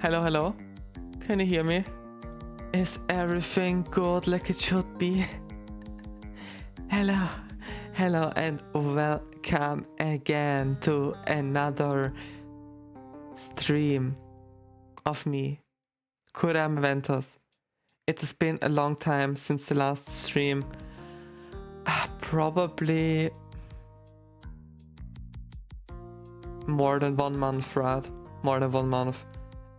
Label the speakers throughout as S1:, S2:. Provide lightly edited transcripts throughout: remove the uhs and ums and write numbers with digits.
S1: Hello, hello. Can you hear me? Is everything good like it should be? Hello, hello, and welcome again to another stream of me, Kuram Ventus. It has been a long time since the last stream. Probably more than 1 month, right? More than 1 month.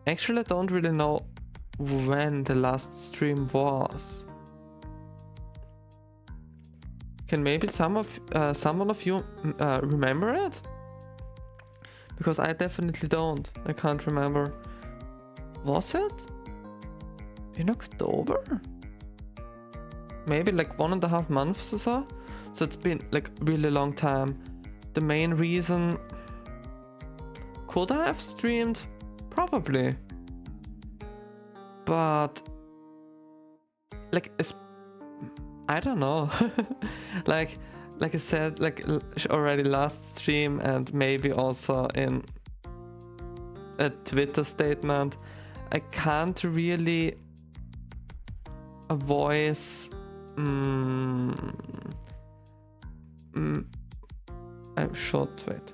S1: Actually, I don't really know when the last stream was. Can maybe someone of you remember it? Because I definitely don't. I can't remember. Was it in October? Maybe like 1.5 months or so. So it's been like really long time. The main reason, could I have streamed? Probably. But like I don't know. like I said, like already last stream and maybe also in a Twitter statement, I can't really voice I should wait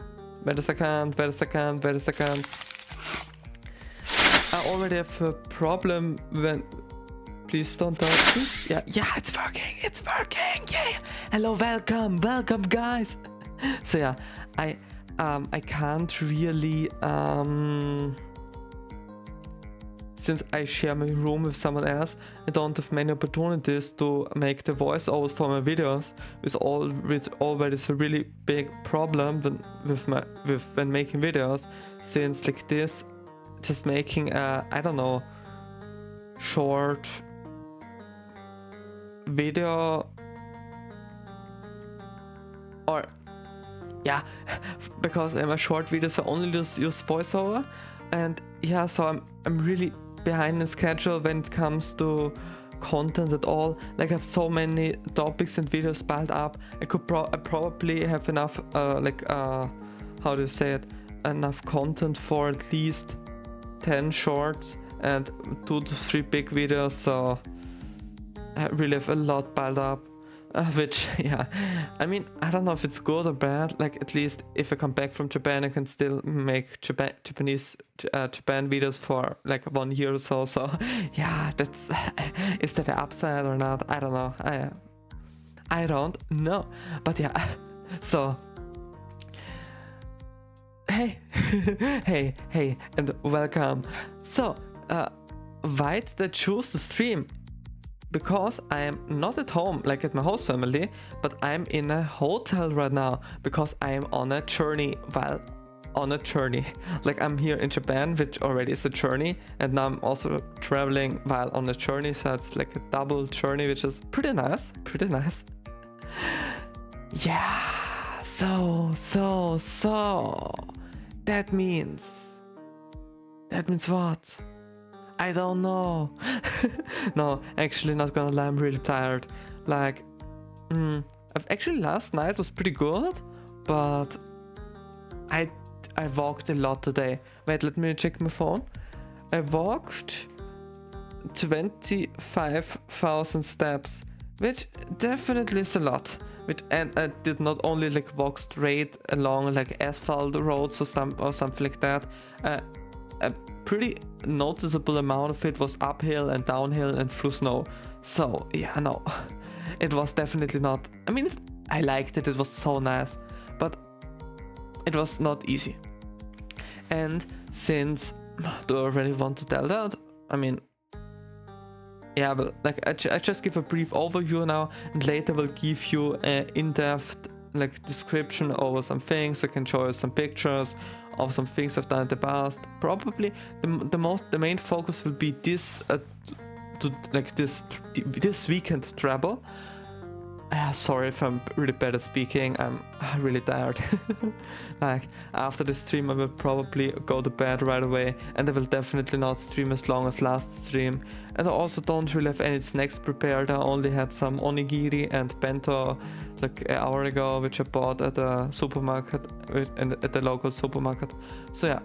S1: a second. I already have a problem when... Please don't touch this. Yeah, it's working, yeah. Hello, welcome guys. So yeah, I can't really, since I share my room with someone else, I don't have many opportunities to make the voiceovers for my videos, which already is a really big problem when making videos, since like this, just making a, I don't know, short video, or yeah, because in my short videos I only use voiceover, and yeah, so I'm really behind the schedule when it comes to content at all. Like I have so many topics and videos piled up. I probably have enough how do you say it, enough content for at least 10 shorts and 2 to 3 big videos, so I really have a lot piled up, which, yeah, I mean, I don't know if it's good or bad. Like, at least if I come back from Japan, I can still make Japan videos for like 1 year or so. So yeah, that's is that the upside or not? I don't know. I don't know, but yeah. So hey, hey, and welcome. So why did I choose to stream? Because I am not at home like at my host family, but I'm in a hotel right now because I am on a journey. Like I'm here in Japan, which already is a journey, and now I'm also traveling while on a journey, so it's like a double journey, which is pretty nice. Yeah, so that means what? I don't know. No, actually, not gonna lie, I'm really tired. Like, actually last night was pretty good, but I walked a lot today. Wait, let me check my phone. I walked 25,000 steps, which definitely is a lot. And I did not only like walk straight along like asphalt roads or something like that. A pretty noticeable amount of it was uphill and downhill and through snow. So yeah, no, it was definitely not. I mean, I liked it. It was so nice, but it was not easy. And since, do I already want to tell that? I mean, yeah, well, like I just give a brief overview now, and later will give you an in-depth like description over some things. I can show you some pictures of some things I've done in the past. Probably the main focus will be this this weekend travel. Sorry if I'm really bad at speaking. I'm really tired. Like after the stream I will probably go to bed right away, and I will definitely not stream as long as last stream. And I also don't really have any snacks prepared. I only had some onigiri and bento like an hour ago, which I bought at a supermarket, at the local supermarket. So yeah,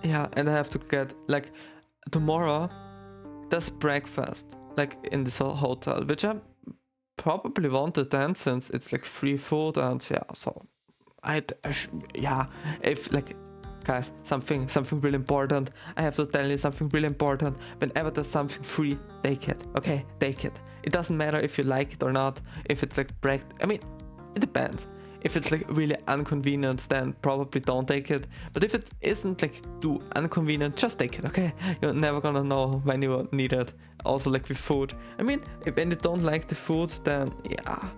S1: Yeah, and I have to get like tomorrow there's breakfast like in this hotel, which I probably want to attend since it's like free food and yeah, so yeah, if like guys, something really important. I have to tell you something really important. Whenever there's something free, take it. Okay, take it. It doesn't matter if you like it or not. If it's like I mean, it depends. If it's like really inconvenient, then probably don't take it. But if it isn't like too inconvenient, just take it. Okay, you're never gonna know when you need it. Also like with food. I mean, when you don't like the food, then yeah,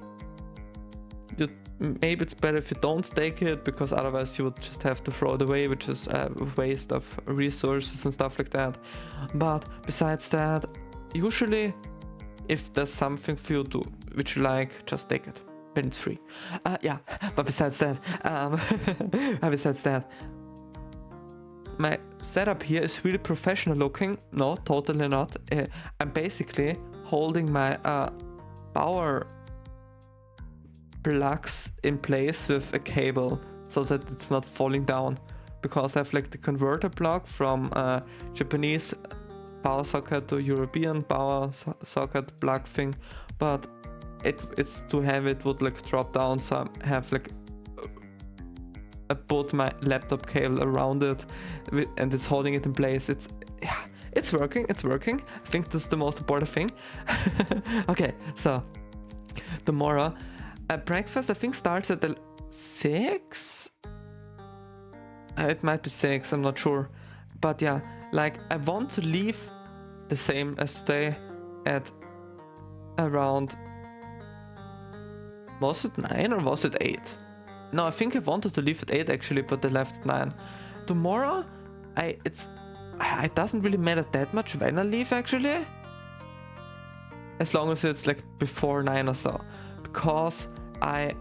S1: maybe it's better if you don't take it, because otherwise you would just have to throw it away, which is a waste of resources and stuff like that. But besides that, usually if there's something for you to which you like, just take it when it's free. Yeah, but besides that, my setup here is really professional looking. No, totally not. I'm basically holding my power plugs in place with a cable so that it's not falling down, because I have like the converter plug from Japanese power socket to European power socket plug thing, but it's too heavy, it would like drop down, so I have like I put my laptop cable around it and it's holding it in place. It's working. I think that's the most important thing. Okay, so tomorrow breakfast I think starts at 6. It might be 6, I'm not sure, but yeah, like I want to leave the same as today at around, was it 9 or was it 8? No, I think I wanted to leave at 8 actually, but I left at 9. Tomorrow it doesn't really matter that much when I leave actually, as long as it's like before 9 or so, because I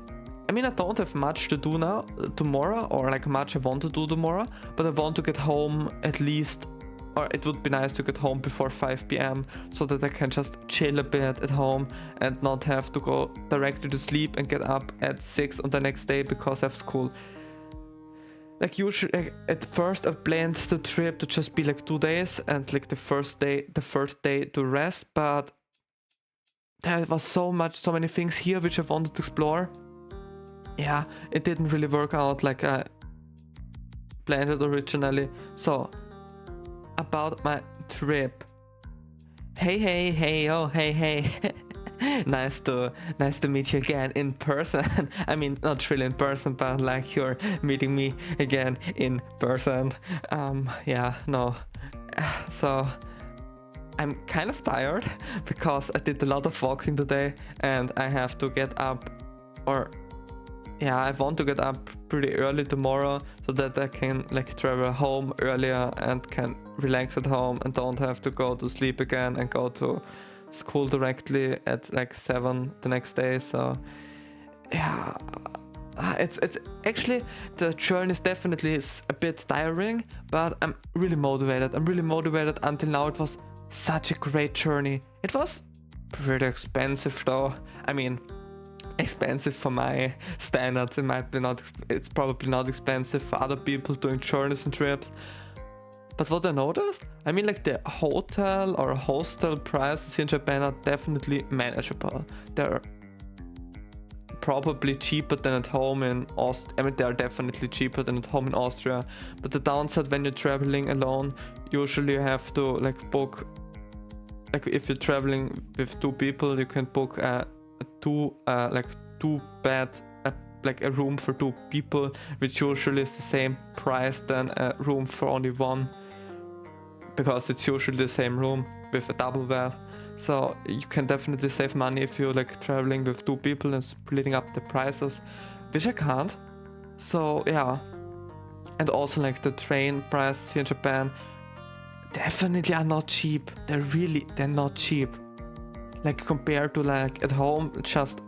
S1: mean, I don't have much to do now tomorrow, or like much I want to do tomorrow, but I want to get home at least, or it would be nice to get home before 5 p.m. so that I can just chill a bit at home and not have to go directly to sleep and get up at 6 on the next day because I have school. Like usually at first I planned the trip to just be like 2 days and like the third day to rest, but there was so many things here which I wanted to explore. Yeah, it didn't really work out like I planned it originally. So about my trip. Hey, oh, hey. nice to meet you again in person. I mean, not really in person, but like you're meeting me again in person. Yeah, no. So I'm kind of tired because I did a lot of walking today and I have to get up, or yeah, I want to get up pretty early tomorrow so that I can like travel home earlier and can relax at home and don't have to go to sleep again and go to school directly at like 7 the next day. So yeah, it's actually, the journey is definitely a bit tiring, but I'm really motivated. Until now. It was such a great journey. It was pretty expensive though. I mean, expensive for my standards. It might be not, it's probably not expensive for other people doing journeys and trips. But what I noticed, I mean, like the hotel or hostel prices in Japan are definitely manageable. They're probably cheaper than at home in Austria. I mean, they're definitely cheaper than at home in Austria. But the downside when you're traveling alone, usually you have to like book, like if you're traveling with 2 people, you can book two bed, like a room for 2 people, which usually is the same price than a room for only 1, because it's usually the same room with a double bed. So you can definitely save money if you're like traveling with 2 people and splitting up the prices, which I can't. So yeah, and also like the train prices here in Japan definitely are not cheap. They're not cheap. Like compared to like at home, just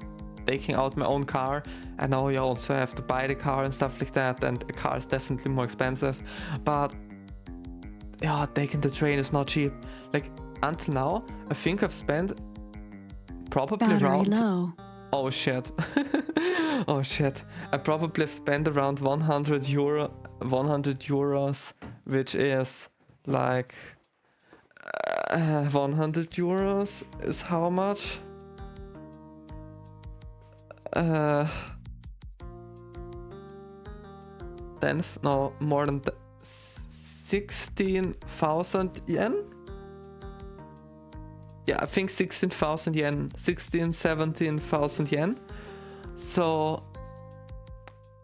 S1: taking out my own car. I know you also have to buy the car and stuff like that, and a car is definitely more expensive. But yeah, taking the train is not cheap. Like until now, I think I've spent probably
S2: Battery
S1: around
S2: low.
S1: Oh shit. Oh shit. I probably have spent around 100 euros which is like 100 euros is how much? 10, no, more than 16,000 yen? Yeah, I think 16,000 yen, 17,000 yen. So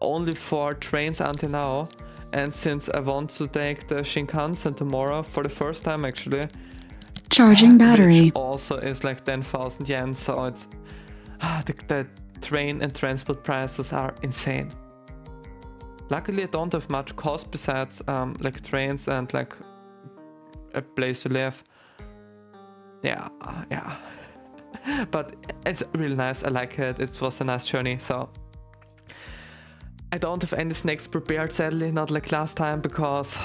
S1: only 4 trains until now. And since I want to take the Shinkansen tomorrow for the first time actually,
S2: Charging battery.
S1: which also is like 10,000 yen, so it's the train and transport prices are insane. Luckily I don't have much cost besides like trains and like a place to live. Yeah. But it's really nice, I like it, it was a nice journey. So I don't have any snacks prepared, sadly, not like last time, because,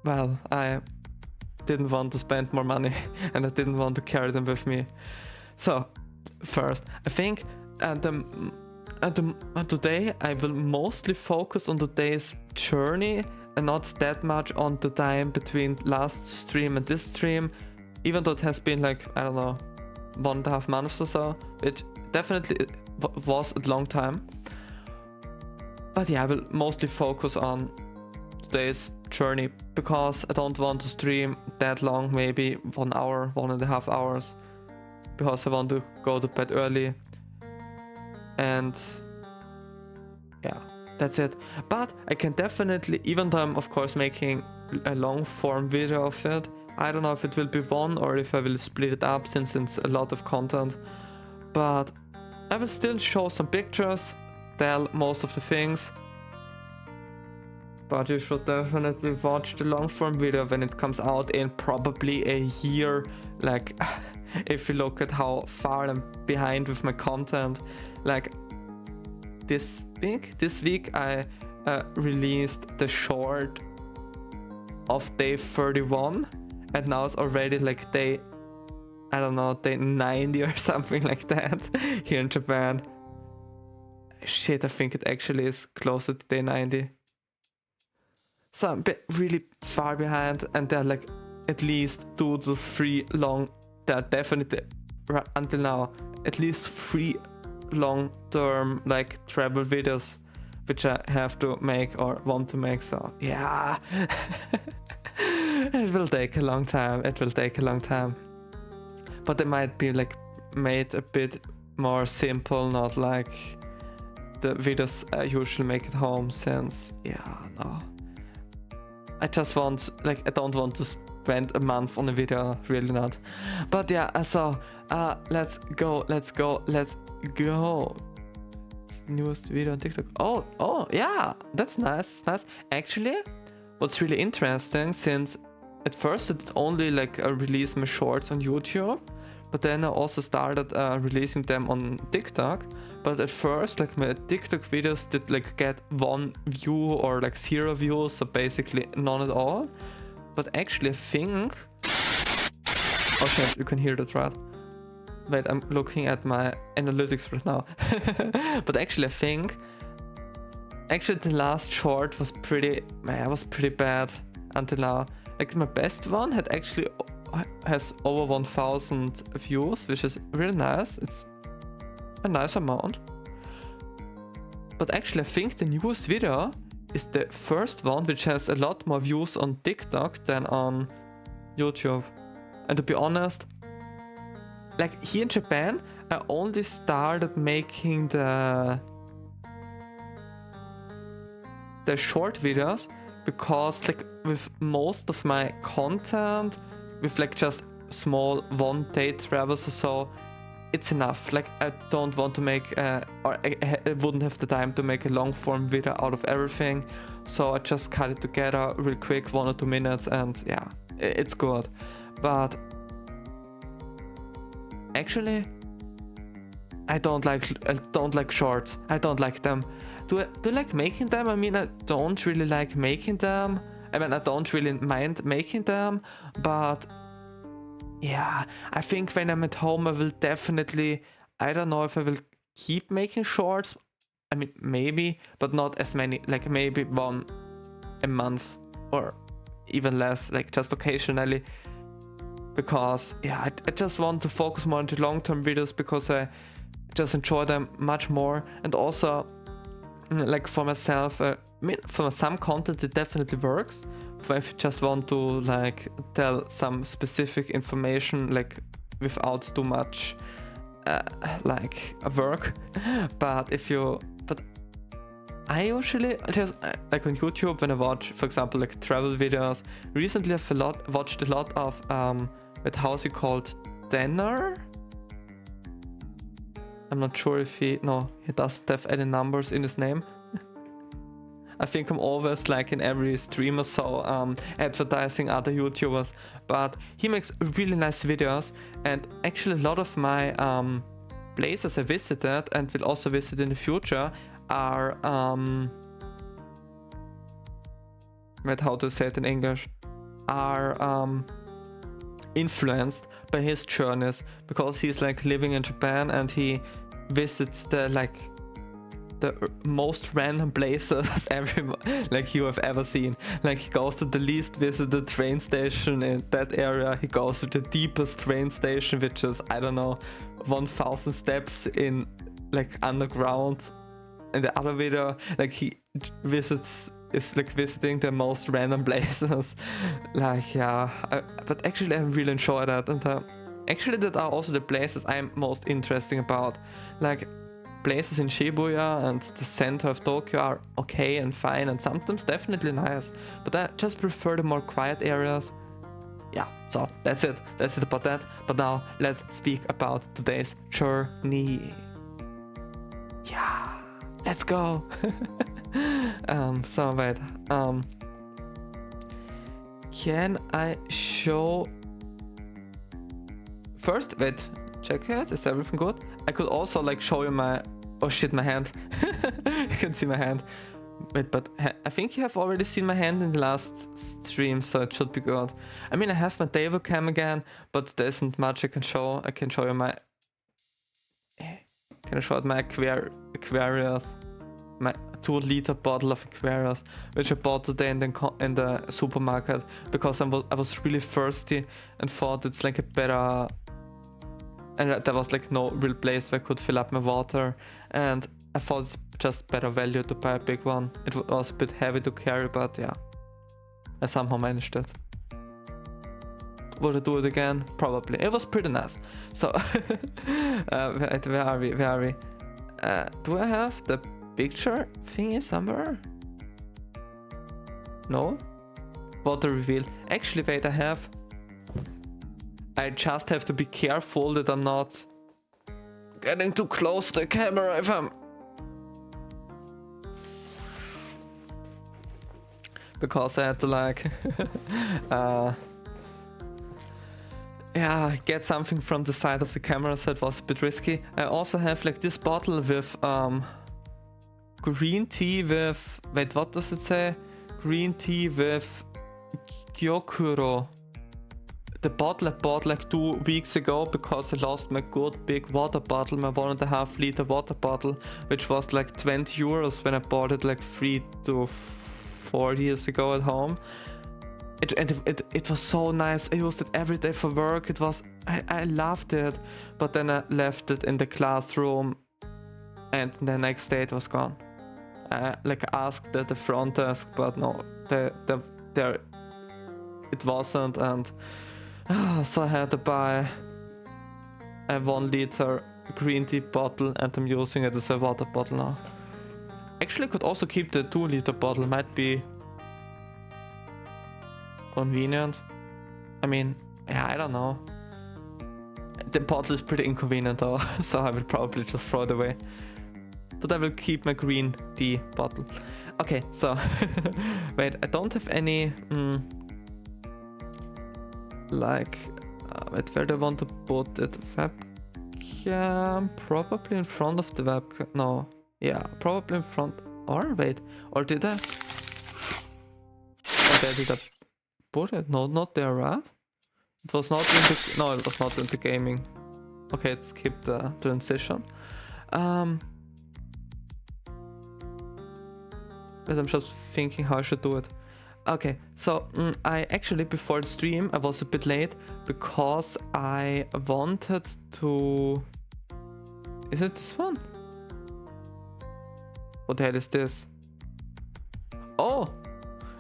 S1: well, I didn't want to spend more money and I didn't want to carry them with me. So, first, I think today I will mostly focus on today's journey and not that much on the time between last stream and this stream, even though it has been like, I don't know, 1.5 months or so, which definitely was a long time. But yeah, I will mostly focus on today's journey because I don't want to stream that long, maybe 1 hour, 1.5 hours, because I want to go to bed early. And yeah, that's it. But I can definitely, even though I'm of course making a long form video of it, I don't know if it will be one or if I will split it up since it's a lot of content, but I will still show some pictures, tell most of the things, but you should definitely watch the long form video when it comes out in probably a year. Like if you look at how far I'm behind with my content, like this week I released the short of day 31 and now it's already like day, I don't know, day 90 or something like that here in Japan. Shit, I think it actually is closer to day 90. So I'm really far behind, and there are like at least 2 to 3 long, there are definitely, until now, at least 3 long-term like travel videos which I have to make or want to make. So yeah, it will take a long time, but they might be like made a bit more simple, not like the videos I usually make at home, since no, I just want, like, I don't want to spend a month on a video, really not. But yeah, so let's go. Newest video on TikTok. Oh yeah, that's nice. Actually, what's really interesting, since at first I did only like release my shorts on YouTube, but then I also started releasing them on TikTok. But at first, like, my TikTok videos did like get 1 view or like 0 views, so basically none at all. But actually I think, oh shit, you can hear that, right? Wait, I'm looking at my analytics right now. But actually I think, the last short was pretty bad until now. Like, my best one has over 1,000 views, which is really nice. It's a nice amount. But actually I think the newest video is the first one which has a lot more views on TikTok than on YouTube. And to be honest, like, here in Japan I only started making the short videos because, like, with most of my content, with like just small 1-day travels or so, it's enough. Like, I don't want to make or I wouldn't have the time to make a long form video out of everything, so I just cut it together real quick, 1 or 2 minutes, and yeah, it's good. But actually I don't like shorts. I don't like them. Do I like making them? I mean, I don't really like making them. I mean, I don't really mind making them, but yeah, I think when I'm at home I will definitely, I don't know if I will keep making shorts. I mean, maybe, but not as many, like maybe 1 a month. or even less, like just occasionally, because yeah, I just want to focus more on the long-term videos because I just enjoy them much more. And also like for myself, I mean, for some content it definitely works. If you just want to like tell some specific information like without too much like work, but I usually just like on YouTube when I watch, for example, like travel videos. Recently I've watched a lot of how's he called, Denner. I'm not sure if he doesn't have any numbers in his name. I think I'm always like in every stream or so advertising other YouTubers, but he makes really nice videos. And actually a lot of my places I visited and will also visit in the future are how to say it in English, are influenced by his journeys, because he's like living in Japan and he visits the most random places like you have ever seen. Like he goes to the least visited train station in that area, he goes to the deepest train station, which is, I don't know, 1000 steps in like underground. In the other video, like he is like visiting the most random places. Like yeah, but actually I really enjoy that. And actually that are also the places I'm most interested about. Like places in Shibuya and the center of Tokyo are okay and fine and sometimes definitely nice, but I just prefer the more quiet areas. Yeah, so that's it about that. But now let's speak about today's journey. Yeah, let's go. So wait, can I show first? Wait, check it, is everything good? I could also like show you my, oh shit, my hand. You can see my hand. Wait, but I think you have already seen my hand in the last stream, so it should be good. I mean, I have my table cam again, but there isn't much I can show. I can show you my, can I show it, my Aquarius, my 2-liter bottle of Aquarius, which I bought today in the supermarket because I was really thirsty and thought it's like a better, and there was like no real place where I could fill up my water, and I thought it's just better value to buy a big one. It was a bit heavy to carry, but yeah, I somehow managed it. Would I do it again? Probably. It was pretty nice. So where are we? Do I have the picture thingy somewhere? No? Water reveal. Actually, wait, I just have to be careful that I'm not getting too close to the camera if I'm... Because I had to like... yeah, get something from the side of the camera, so it was a bit risky. I also have like this bottle with green tea with... Wait, what does it say? Green tea with gyokuro. The bottle I bought like 2 weeks ago because I lost my good big water bottle, my 1.5 liter water bottle, which was like 20 euros when I bought it like 3 to 4 years ago at home. It was so nice. I used it every day for work. I loved it, but then I left it in the classroom and the next day it was gone. I like asked at the front desk, but no, there it wasn't, and so I had to buy a 1 liter green tea bottle and I'm using it as a water bottle now. Actually, I could also keep the 2 liter bottle, might be convenient. I mean, yeah, I don't know. The bottle is pretty inconvenient though, so I will probably just throw it away. But I will keep my green tea bottle. Okay, so wait, I don't have any like wait, where do I want to put it? Webcam, probably in front of the webcam. No, yeah, probably in front. Or wait, or did I? Or did I put it? No, not there, right? It was not in the, no, it was not in the gaming. Okay, let's skip the transition. But I'm just thinking how I should do it. Okay, so I actually, before the stream, I was a bit late because I wanted to... Is it this one? What the hell is this? Oh!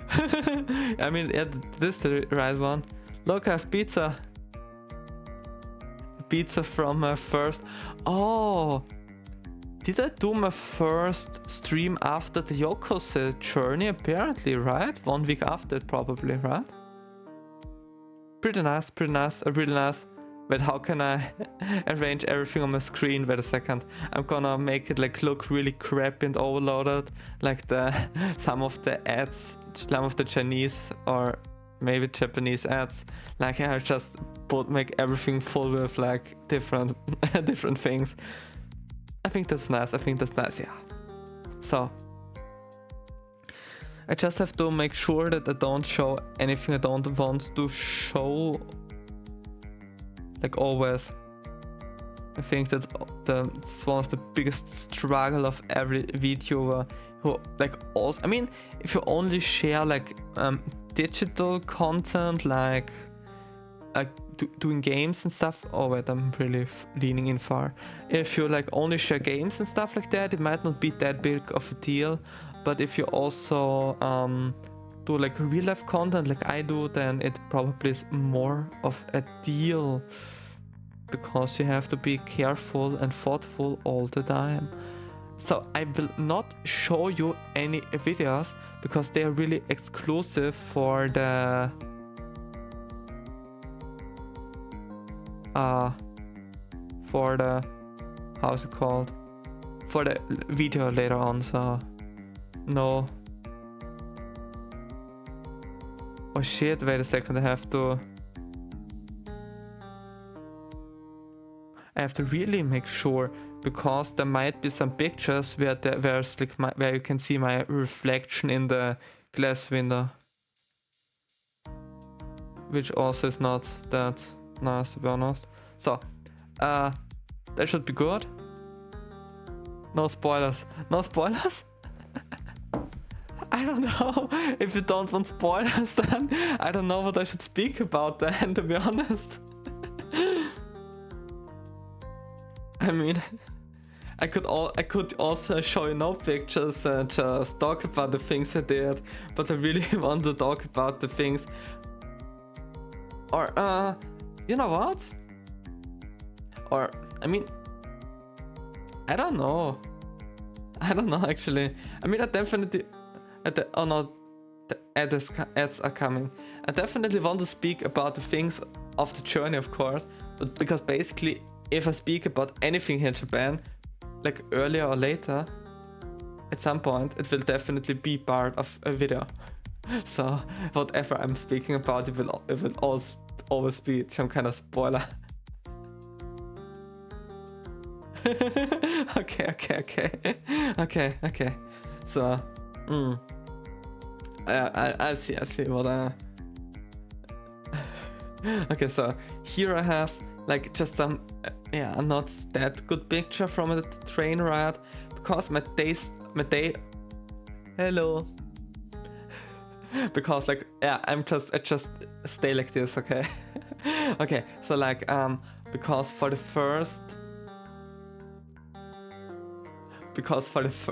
S1: I mean, yeah, this is the right one. Look, I have pizza. Pizza from my first... Oh! Did I do my first stream after the Yokose journey? Apparently, right? 1 week after it, probably, right? Pretty nice, really nice. But how can I arrange everything on my screen? Wait a second. I'm gonna make it like look really crappy and overloaded. Like some of the ads, some of the Chinese or maybe Japanese ads. Like I just make everything full with like different things. I think that's nice, yeah. So, I just have to make sure that I don't show anything I don't want to show. Like always. I think that's one of the biggest struggle of every VTuber who like also, I mean, if you only share like digital content like doing games and stuff. Oh wait, I'm really leaning in far. If you like only share games and stuff like that, it might not be that big of a deal. But if you also do like real life content like I do, then it probably is more of a deal, because you have to be careful and thoughtful all the time. So I will not show you any videos because they are really exclusive for the how's it called, for the video later on. So no. Oh shit, wait a second, I have to really make sure, because there might be some pictures where there's like where you can see my reflection in the glass window, which also is not that nice, to be honest. So that should be good. No spoilers. I don't know. If you don't want spoilers, then I don't know what I should speak about then, to be honest. I mean, I could also show you no pictures and just talk about the things I did, but I really want to talk about the things. Or you know what? Or I mean, I don't know actually. I mean, I definitely oh no, the ads are coming. I definitely want to speak about the things of the journey, of course, but because basically if I speak about anything here in Japan, like earlier or later, at some point it will definitely be part of a video. So whatever I'm speaking about, it will always be some kind of spoiler. Okay. So I see what okay, so here I have like just some not that good picture from the train ride, because my day hello because like I just stay like this, okay. Okay, so like because for the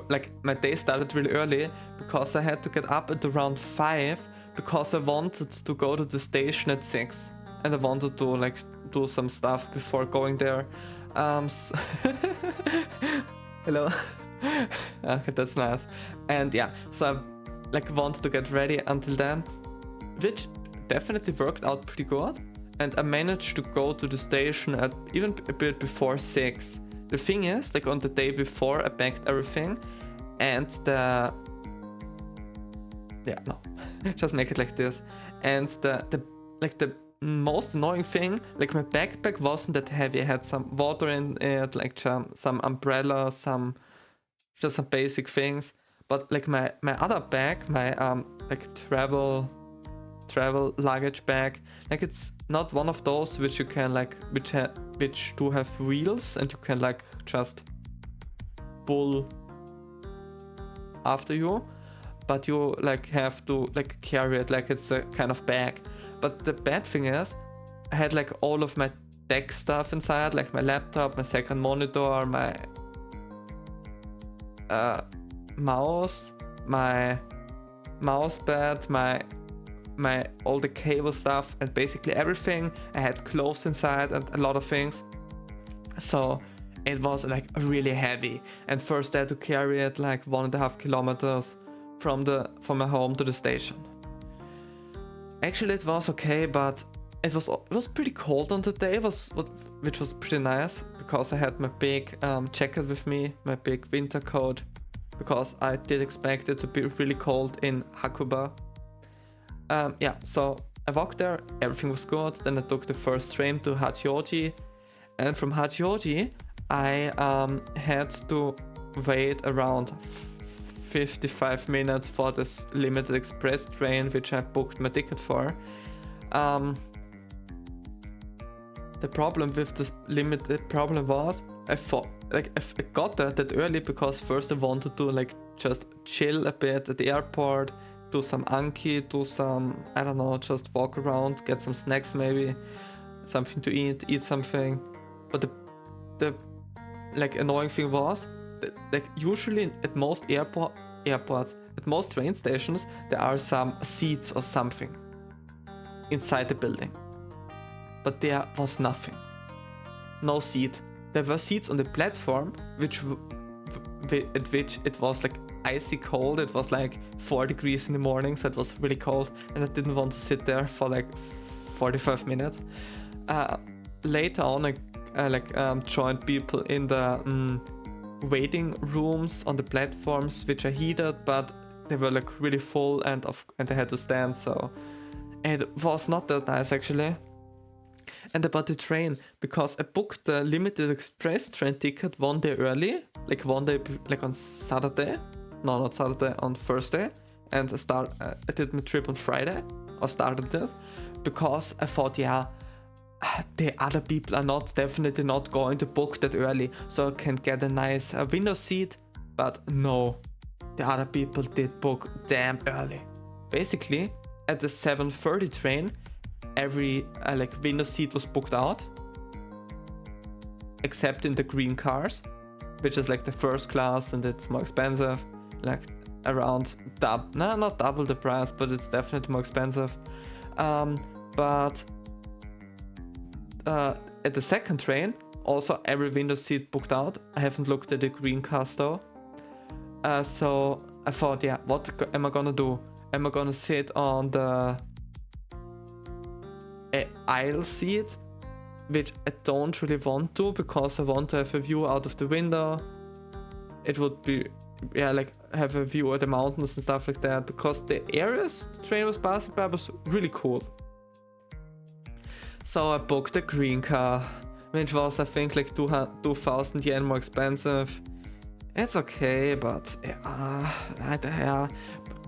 S1: like my day started really early, because I had to get up at around 5, because I wanted to go to the station at 6 and I wanted to like do some stuff before going there. So hello. Okay, that's nice. And yeah, so I like wanted to get ready until then, which definitely worked out pretty good, and I managed to go to the station at even a bit before 6. The thing is, like on the day before I packed everything, and just make it like this, and the most annoying thing, like my backpack wasn't that heavy. I had some water in it, like some umbrella, just some basic things. But like my other bag, my like travel luggage bag, like it's not one of those which you can like which do have wheels and you can like just pull after you. but you like have to like carry it like it's a kind of bag. But the bad thing is, I had like all of my tech stuff inside, like my laptop, my second monitor, my mouse, my mouse pad, my all the cable stuff, and basically everything. I had clothes inside and a lot of things, so it was like really heavy. And first I had to carry it like 1.5 kilometers from my home to the station. Actually it was okay, but it was pretty cold on the day, which was pretty nice, because I had my big jacket with me, my big winter coat, because I did expect it to be really cold in Hakuba. Yeah, so I walked there, everything was good. Then I took the first train to Hachioji, and from Hachioji I had to wait around 55 minutes for this limited express train, which I booked my ticket for. The problem with this limited problem was I got there that early because first I wanted to like just chill a bit at the airport, do some Anki, do some, I don't know, just walk around, get some snacks maybe, something to eat something. But the like annoying thing was that, like usually at most airports, at most train stations, there are some seats or something inside the building. But there was nothing. No seat. There were seats on the platform, at which it was like icy cold. It was like 4 degrees in the morning, so it was really cold, and I didn't want to sit there for like 45 minutes. Later on, I joined people in the waiting rooms on the platforms, which are heated, but they were like really full and they had to stand, so it was not that nice actually. And about the train, because I booked the limited express train ticket 1 day early, like 1 day, like on Saturday. No, not Saturday, on Thursday. And I did my trip on Friday, or started it, because I thought, yeah, the other people are definitely not going to book that early, so I can get a nice window seat. But no, the other people did book damn early. Basically, at the 7:30 train, every like window seat was booked out, except in the green cars, which is like the first class, and it's more expensive, like around not double the price, but it's definitely more expensive. But at the second train, also every window seat booked out. I haven't looked at the green cars though. So I thought, yeah, what am I gonna do? Am I gonna sit on the aisle seat, which I don't really want to, because I want to have a view out of the window. It would be, yeah, like have a view at the mountains and stuff like that, because the areas the train was passing by was really cool. So I booked a green car, which was I think like 2,000 yen more expensive. It's okay, but yeah,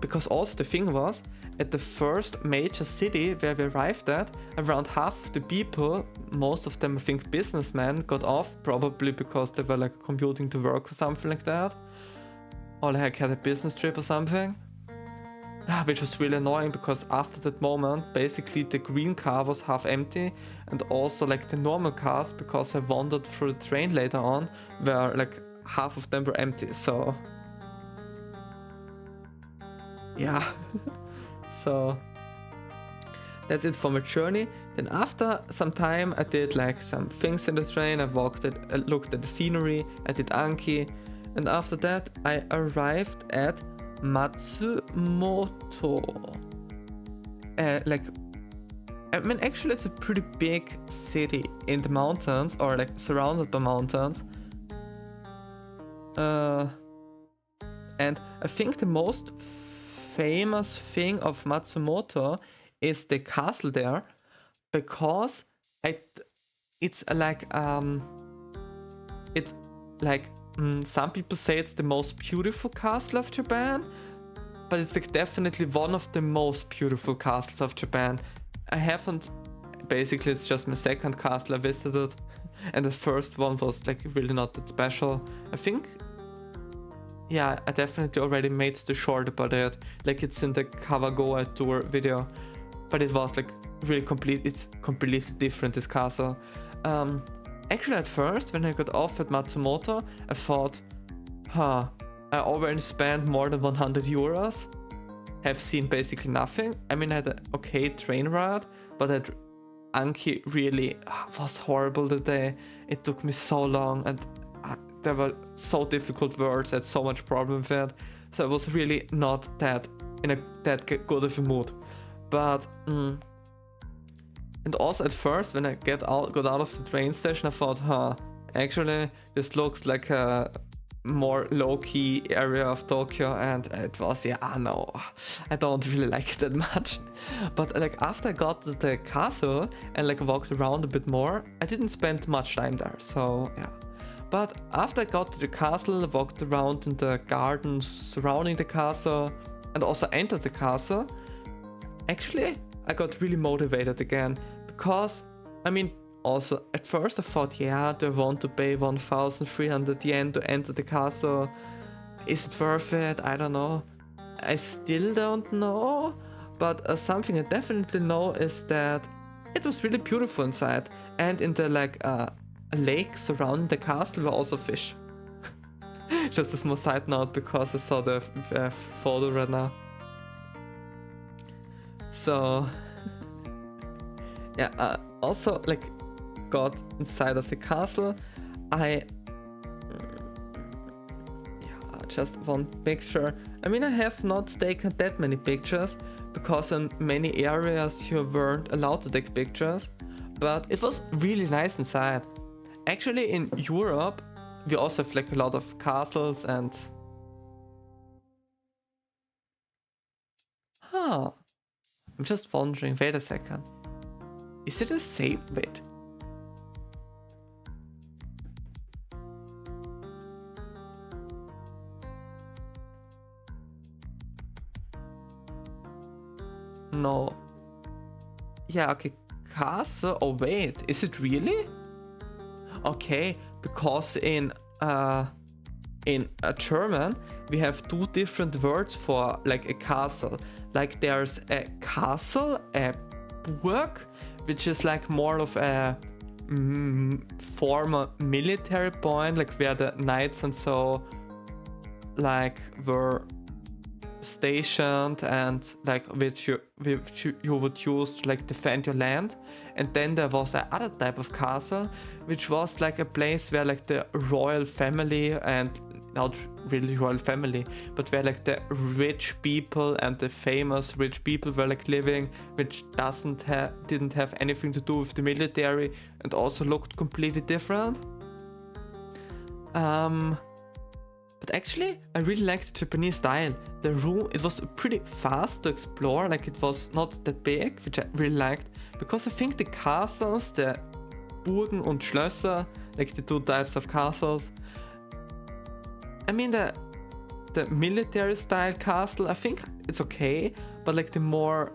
S1: because also the thing was, at the first major city where we arrived at, around half the people, most of them I think businessmen, got off, probably because they were like commuting to work or something like that, or like had a business trip or something. Which was really annoying, because after that moment, basically the green car was half empty, and also like the normal cars, because I wandered through the train later on, where like half of them were empty, so yeah. So that's it for my journey. Then after some time I did like some things in the train. I looked at the scenery, I did Anki, and after that I arrived at Matsumoto. Actually it's a pretty big city in the mountains, or like surrounded by mountains. And I think the most famous thing of Matsumoto is the castle there, because it's like some people say it's the most beautiful castle of Japan, but it's like definitely one of the most beautiful castles of Japan. Basically it's just my second castle I visited, and the first one was like really not that special. I think yeah, I definitely already made the short about it. Like it's in the Kawagoe tour video, but it was like really it's completely different, this castle. Actually at first when I got off at Matsumoto, I thought, I already spent more than 100 euros, have seen basically nothing. I mean, I had an okay train ride, but that Anki really was horrible the day. It took me so long, and there were so difficult words. I had so much problem with it, so I was really not that in a that good of a mood. But and also at first when I got out of the train station, I thought, actually this looks like a more low-key area of Tokyo, and it was, no, I don't really like it that much. But like after I got to the castle and like walked around a bit more, I didn't spend much time there, so yeah. But after I got to the castle, walked around in the gardens surrounding the castle and also entered the castle, actually I got really motivated again, because I mean, also at first I thought, do I want to pay 1,300 yen to enter the castle? Is it worth it? I don't know. I still don't know, but something I definitely know is that it was really beautiful inside, and in the like a lake surrounding the castle were also fish. Just a small side note, because I saw the photo right now. So yeah, also like got inside of the castle. I just one picture. I mean, I have not taken that many pictures because in many areas you weren't allowed to take pictures, but it was really nice inside. Actually, in Europe we also have like a lot of castles and I'm just wondering, wait a second, is it a save bit? No. Yeah, okay. Castle. Oh wait, is it really? Okay, because in German we have two different words for like a castle. Like there's a castle, a burg, which is like more of a former military point, like where the knights and so like were stationed, and like which you would use to like defend your land. And then there was another type of castle, which was like a place where like the royal family, and not really royal family, but where like the rich people and the famous rich people were like living, which didn't have anything to do with the military, and also looked completely different. But actually, I really liked the Japanese style. The room, it was pretty fast to explore, like it was not that big, which I really liked, because I think the castles, the Burgen und Schlösser, like the two types of castles, I mean the military style castle, I think it's okay, but like the more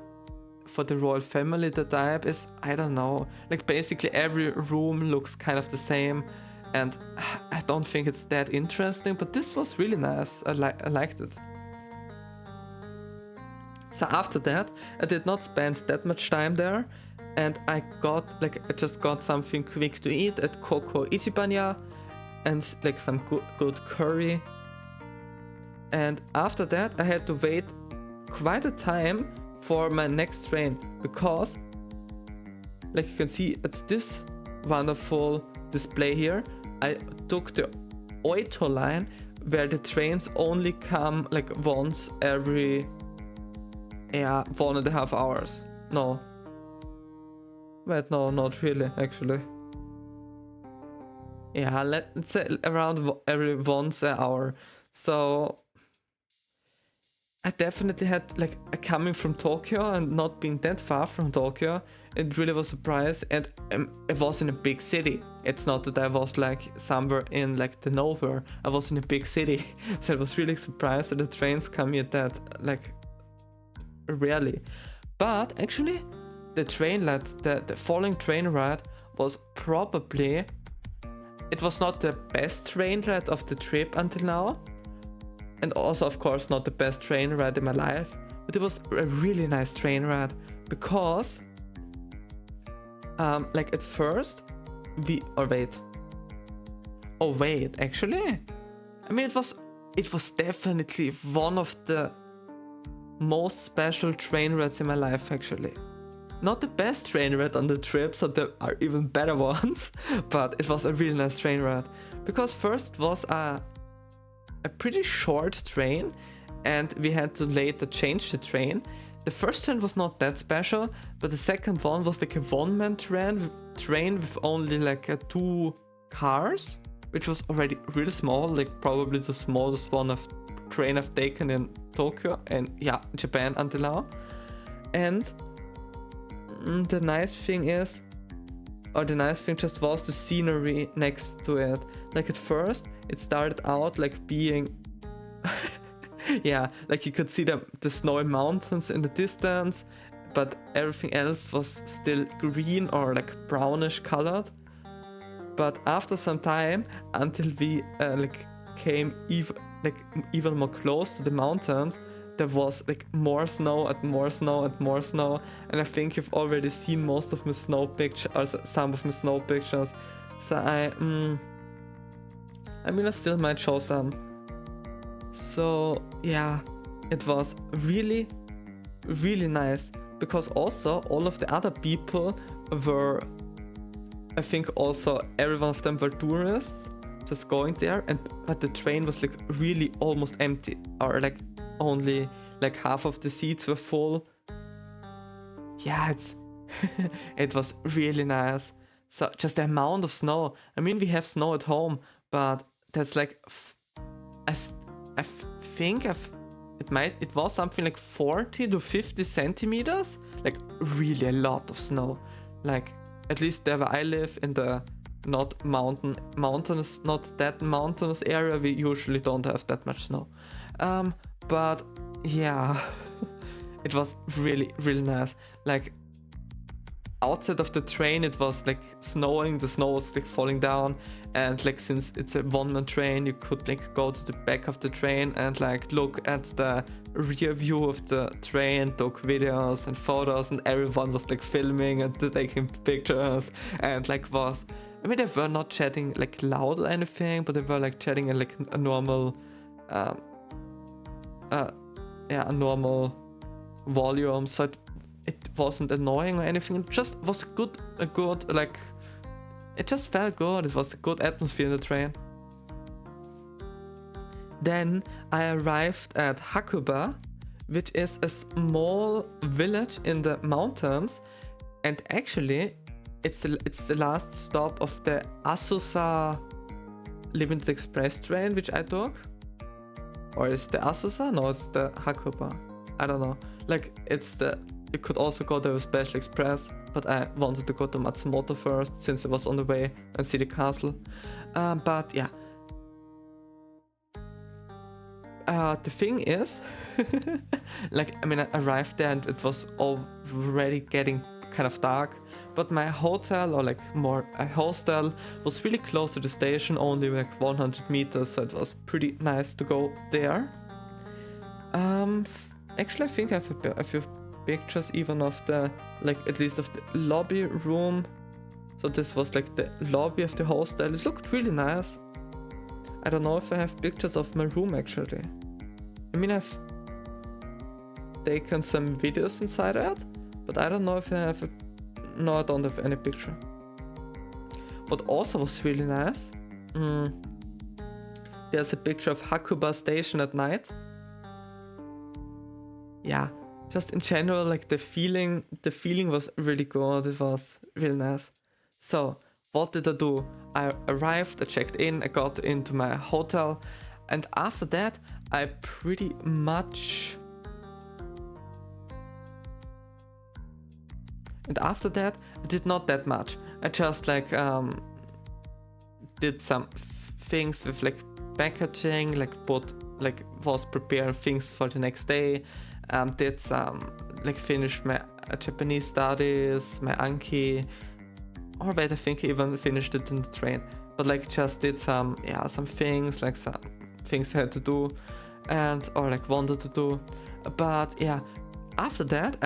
S1: for the royal family, the type is, I don't know, like basically every room looks kind of the same, and I don't think it's that interesting, but this was really nice. I liked it. So after that, I did not spend that much time there, and I just got something quick to eat at Koko Ichibanya, and like some good curry. And after that, I had to wait quite a time for my next train, because like you can see at this wonderful display here, I took the Oito line, where the trains only come like once every 1.5 hours. No, wait, no, not really, actually. Yeah, let's say around every once an hour. So I definitely had like coming from Tokyo and not being that far from Tokyo, it really was a surprise. And it was in a big city. It's not that I was like somewhere in like the nowhere. I was in a big city, so I was really surprised that the trains come here that like rarely. But actually, the following train ride was probably, it was not the best train ride of the trip until now, and also of course not the best train ride in my life, but it was a really nice train ride because like at first actually, I mean, it was definitely one of the most special train rides in my life, actually. Not the best train ride on the trip, so there are even better ones, but it was a really nice train ride. Because first it was a pretty short train, and we had to later change the train. The first train was not that special, but the second one was like a one-man train with only like 2 cars, which was already really small, like probably the smallest train I've taken in Tokyo and yeah, Japan until now. And the nice thing just was the scenery next to it. Like at first it started out like being yeah, like you could see the snowy mountains in the distance, but everything else was still green or like brownish colored. But after some time, until we like came even more close to the mountains, there was like more snow and more snow and more snow. And I think you've already seen most of my snow pictures, or some of my snow pictures. So I mean, I still might show some. So yeah, it was really, really nice, because also all of the other people were, I think also every one of them were tourists just going there, but the train was like really almost empty, or like only like half of the seats were full. Yeah, it was really nice. So just the amount of snow. I mean, we have snow at home, but that's like I think it was something like 40 to 50 centimeters, like really a lot of snow. Like at least there where I live, in the not that mountainous area, we usually don't have that much snow. But yeah, it was really, really nice. Like outside of the train it was like snowing, the snow was like falling down, and like since it's a one-man train, you could like go to the back of the train and like look at the rear view of the train, took videos and photos, and everyone was like filming and taking pictures, and like I mean, they were not chatting like loud or anything, but they were like chatting in like a normal a normal volume, so it wasn't annoying or anything. It just was a good like, it just felt good. It was a good atmosphere in the train. Then I arrived at Hakuba, which is a small village in the mountains, and actually it's the last stop of the Asusa Limited Express train, which I took. Or is it the Asusa? No, it's the Hakuba. I don't know. Like you could also go there with Special Express, but I wanted to go to Matsumoto first, since it was on the way, and see the castle. But yeah. The thing is, like, I mean, I arrived there and it was already getting kind of dark, but my hotel, or like more a hostel, was really close to the station, only like 100 meters, so it was pretty nice to go there. Actually, I think I have a few pictures even of the, like, at least of the lobby room. So this was like the lobby of the hostel. It looked really nice. I don't know if I have pictures of my room actually. I mean, I've taken some videos inside it, but I don't know if I have no, I don't have any picture. What also was really nice, there's a picture of Hakuba station at night. Yeah, just in general, like the feeling was really good. It was really nice. So what did I do? I arrived, I checked in, I got into my hotel, and after that I pretty much I did not that much. I just like did some things with like packaging, like was preparing things for the next day. Did some like finished my Japanese studies, my Anki. Or wait, I think I even finished it in the train. But like just did some things, like some things I had to do. and or like wanted to do. But yeah, after that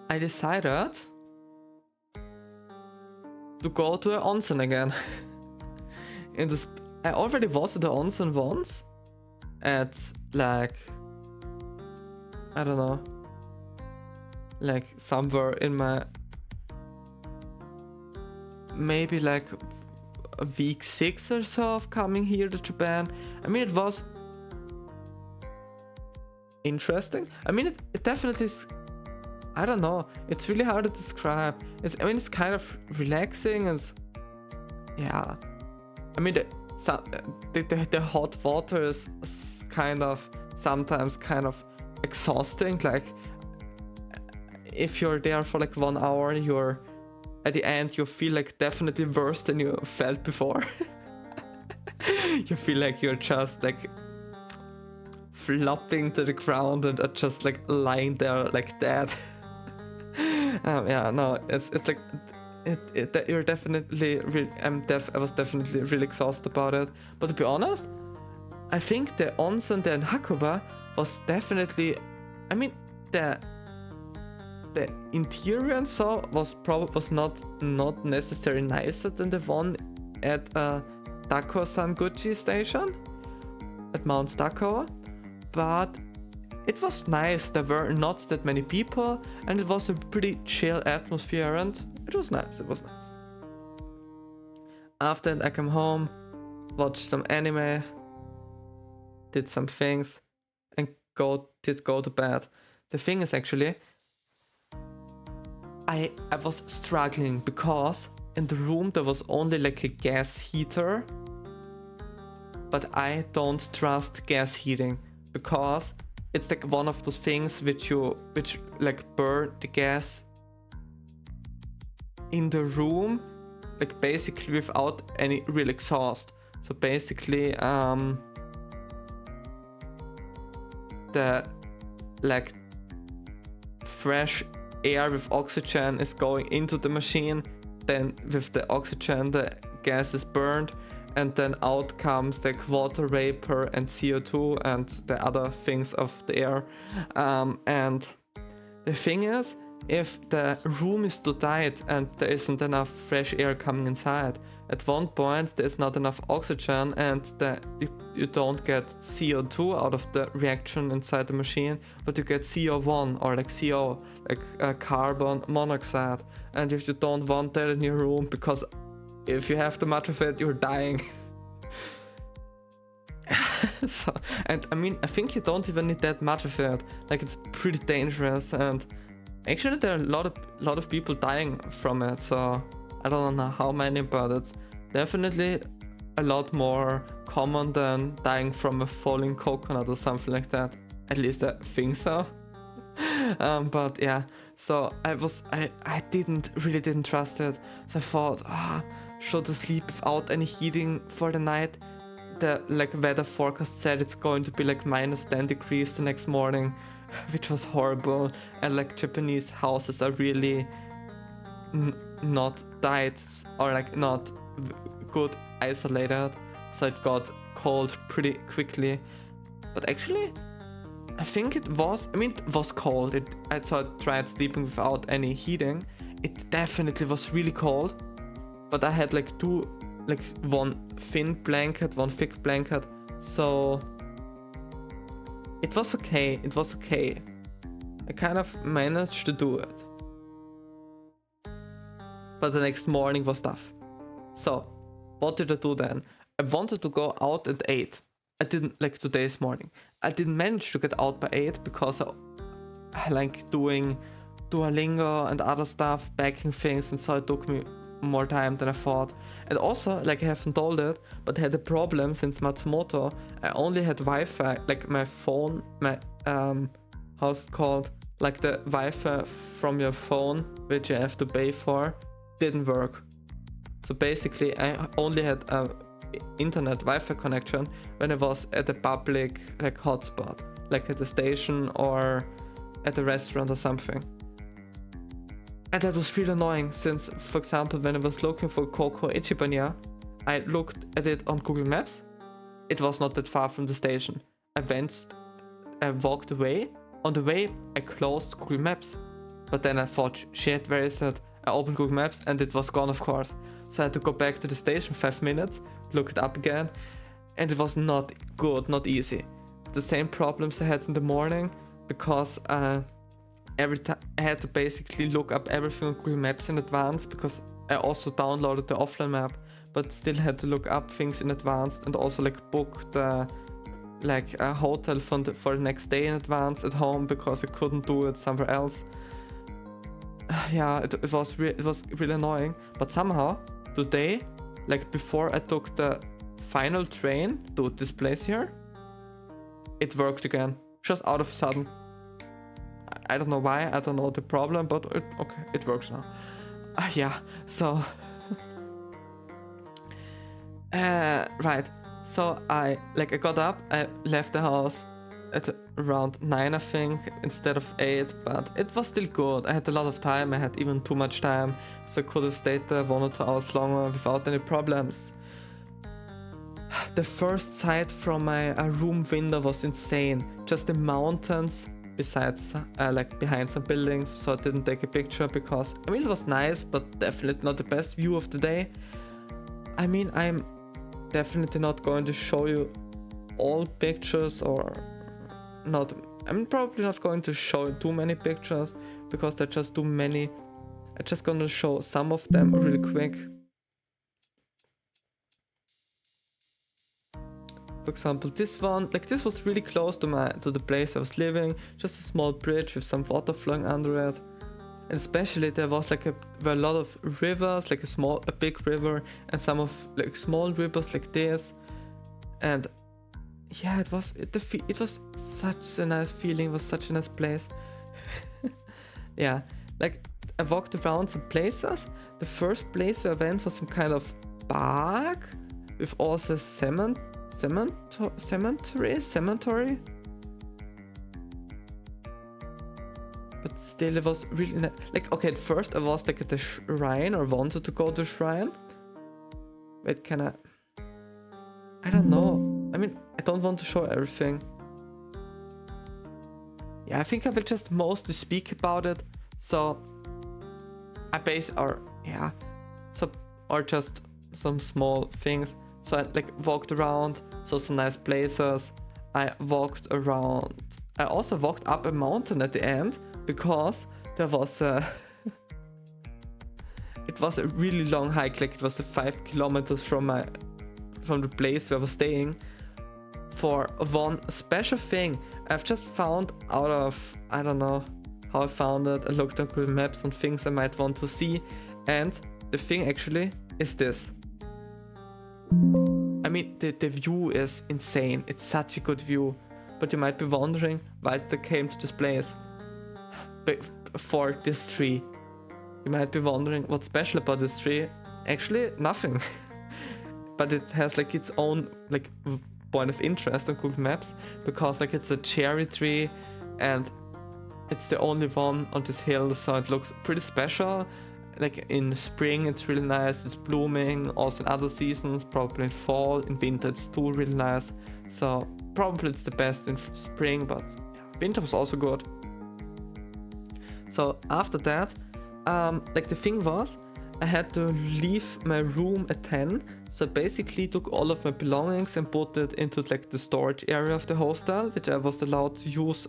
S1: I decided to go to an onsen again. In this, I already was at the onsen once at like, I don't know, like somewhere in my, maybe like a week 6 or so of coming here to Japan. I mean, it was interesting. I mean, it definitely is, I don't know, it's really hard to describe. I mean, it's kind of relaxing and yeah. I mean, the hot water is kind of sometimes kind of exhausting. Like if you're there for like 1 hour, you're at the end you feel like definitely worse than you felt before. You feel like you're just like flopping to the ground and are just like lying there like dead. Yeah, no, it's like you're definitely I was definitely really exhausted about it. But to be honest, I think the onsen there in Hakuba was definitely, I mean, the interior and so was not necessarily nicer than the one at Dako-Sanguchi station at Mount Dako, but it was nice. There were not that many people and it was a pretty chill atmosphere and it was nice. After that I came home, watched some anime, did some things and go to bed. The thing is actually I was struggling because in the room there was only like a gas heater, but I don't trust gas heating because it's like one of those things which like burn the gas in the room, like basically without any real exhaust. So basically the like fresh air with oxygen is going into the machine, then with the oxygen the gas is burned, and then out comes like water vapor and CO2 and the other things of the air. And the thing is, if the room is too tight and there isn't enough fresh air coming inside, at one point there's not enough oxygen and you don't get CO2 out of the reaction inside the machine, but you get CO1 or like CO, like carbon monoxide. And if you don't want that in your room, because if you have too much of it, you're dying. So, and I mean, I think you don't even need that much of it. Like it's pretty dangerous, and actually there are a lot of people dying from it. So I don't know how many, but it's definitely a lot more common than dying from a falling coconut or something like that. At least I think so. But yeah, so I didn't trust it. So I thought, should I sleep without any heating for the night? The like weather forecast said it's going to be like minus 10 degrees the next morning, which was horrible. And like Japanese houses are really not tight or like not good isolated, so it got cold pretty quickly. But actually I think it was cold. I tried sleeping without any heating. It definitely was really cold, but I had like one thin blanket, one thick blanket, so it was okay. I kind of managed to do it, but the next morning was tough. So what did I do then? I wanted to go out at 8. I didn't, like today's morning, I didn't manage to get out by 8 because I like doing Duolingo and other stuff, packing things, and so it took me more time than I thought. And also, like I haven't told it, but I had a problem since Matsumoto. I only had Wi-Fi, like my phone, my how's it called? Like the Wi-Fi from your phone, which you have to pay for, didn't work. So basically I only had a internet Wi-Fi connection when I was at a public like hotspot, like at the station or at a restaurant or something. And that was really annoying since, for example, when I was looking for Koko Ichibanya, I looked at it on Google Maps. it was not that far from the station. I walked away. On the way, I closed Google Maps. But then I thought, shit, where is that? I opened Google Maps and it was gone, of course. So I had to go back to the station 5 minutes, look it up again, and it was not good, not easy. The same problems I had in the morning, because every time I had to basically look up everything on Google Maps in advance, because I also downloaded the offline map, but still had to look up things in advance and also like book the a hotel for the next day in advance at home, because I couldn't do it somewhere else. Yeah, it was really annoying. But somehow today, like before I took the final train to this place here, it worked again, just out of a sudden. I don't know why, I don't know the problem, but it works now. Yeah, so right, so I got up, I left the house at around 9, I think, instead of 8, but it was still good. I had a lot of time, I had even too much time, so I could have stayed there 1 or 2 hours longer without any problems. The first sight from my room window was insane. Just the mountains besides behind some buildings, so I didn't take a picture because I mean it was nice, but definitely not the best view of the day. I mean, I'm definitely not going to show you all pictures, or not. I'm probably not going to show you too many pictures because there are just too many. I'm just gonna show some of them really quick. For example, this one, this was really close to the place I was living. Just a small bridge with some water flowing under it, and especially there was were a lot of rivers, a big river, and some of small rivers like this. And yeah, it was such a nice feeling. It was such a nice place. Yeah, I walked around some places. The first place where I went was some kind of park with also cemetery. But still, it was really nice. Okay, at first I was at the shrine, or wanted to go to the shrine. Wait, can I don't know. I mean, I don't want to show everything. Yeah, I think I will just mostly speak about it. So or just some small things. So I walked around, saw some nice places. I walked around. I also walked up a mountain at the end, because there was it was a really long hike. It was 5 kilometers from the place where I was staying, for one special thing I've just found out of, I don't know how I found it. I looked on Google Maps and things I might want to see, and the thing actually is this. I mean, the view is insane. It's such a good view. But you might be wondering why they came to this place for this tree. You might be wondering what's special about this tree. Actually, nothing. But it has its own point of interest on Google Maps, because it's a cherry tree and it's the only one on this hill, so it looks pretty special. In spring it's really nice, it's blooming. Also in other seasons, probably in fall, in winter it's too really nice. So probably it's the best in spring, but winter was also good. So after that, the thing was, I had to leave my room at 10. So I basically took all of my belongings and put it into the storage area of the hostel, which I was allowed to use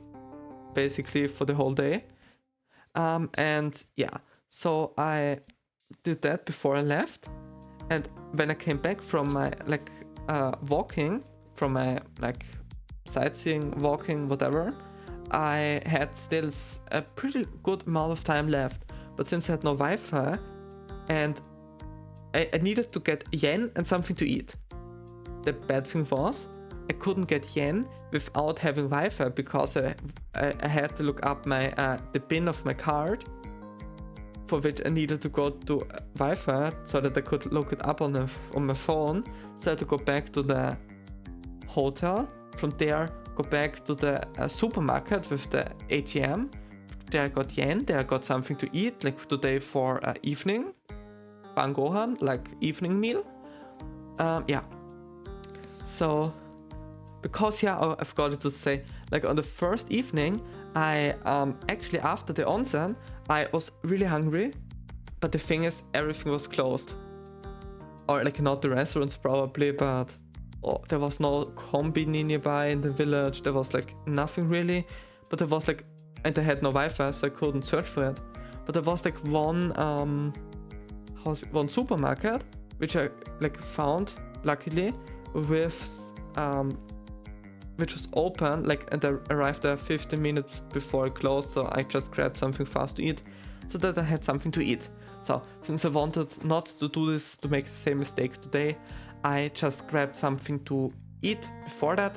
S1: basically for the whole day. And yeah, so I did that before I left. And when I came back from my walking, from my sightseeing, walking, whatever, I had still a pretty good amount of time left. But since I had no Wi-Fi, and I needed to get yen and something to eat. The bad thing was, I couldn't get yen without having Wi-Fi, because I had to look up the pin of my card, for which I needed to go to Wi-Fi so that I could look it up on my phone. So I had to go back to the hotel, from there go back to the supermarket with the ATM. There I got yen, there I got something to eat, today for evening, bangohan, evening meal. Yeah. So because yeah, I forgot to say, like on the first evening, I actually after the onsen, I was really hungry, but the thing is, everything was closed, or like not the restaurants probably, but there was no combini nearby in the village. There was like nothing really, but there was like, and I had no Wi-Fi, so I couldn't search for it. But there was like one supermarket which I like found luckily with which was open, like, and I arrived there 15 minutes before it closed, so I just grabbed something fast to eat so that I had something to eat. So since I wanted not to do this, to make the same mistake today, I just grabbed something to eat before that,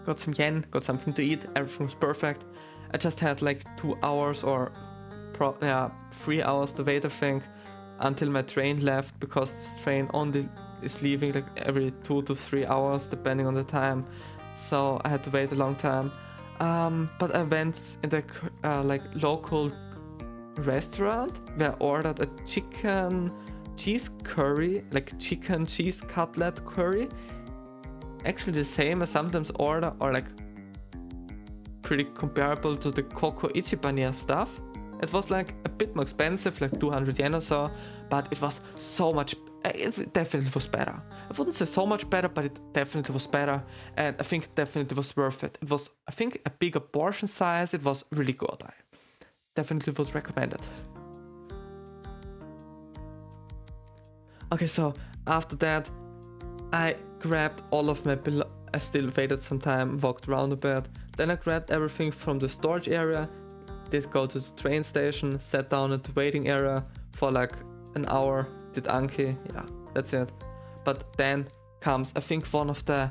S1: got some yen, got something to eat, everything was perfect. I just had like 2 hours or 3 hours to wait, I think, until my train left, because this train only is leaving like every 2 to 3 hours depending on the time, so I had to wait a long time. But I went in the like local restaurant where I ordered a chicken cheese curry, like chicken cheese cutlet curry, actually the same I sometimes order, or like pretty comparable to the Coco Ichibaniya stuff. It was like a bit more expensive, like 200 yen or so, but it was so much, it definitely was better. I wouldn't say so much better, but it definitely was better, and I think it definitely was worth it. It was, I think, a bigger portion size. It was really good. I definitely would recommend it. Okay, so after that, I grabbed all of my I still waited some time, walked around a bit. Then I grabbed everything from the storage area, did go to the train station, sat down at the waiting area for like an hour, did Anki, yeah, that's it. But then comes, I think, one of the,